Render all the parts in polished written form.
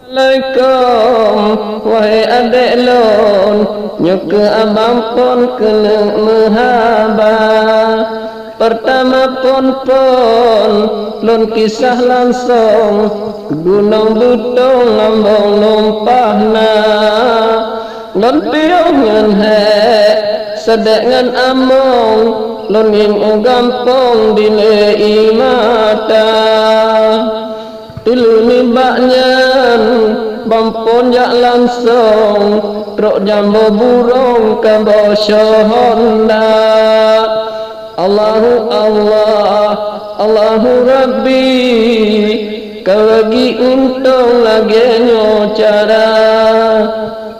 Assalamualaikum wahai adik lon, nyuka abang pun kena mahaba. Pertama pun lon kisah langsung gunung butong lambung numpah na. Lon piung ngan hek sedek ngan among, lon ing gampong dile imata. Tilu ni baknyan bampun jak langsung, truk jambu burung kambo syahonda. Allahu Allah, Allahu Rabbi, kau lagi untung lagi cara.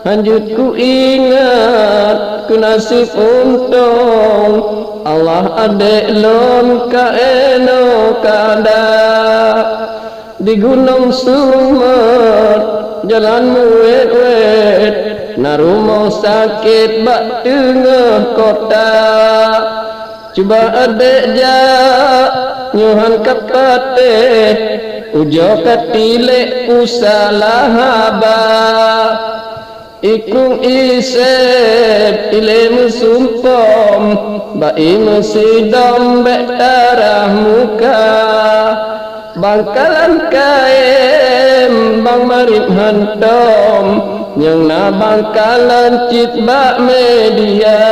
Lanjut ku ingat ku nasib untung, Allah adek lon ka eno kada. Di gunung Sumet jalan wet-wet, narumau sakit bak tengah kota. Cuba adek jak nyuhan kapate, ujo katilek usalah haba. Ikung isep tile musumpom, bai mesidom bek darah muka. Bangkalan kaem bang marip hantom, yang na bangkalan cit bak media.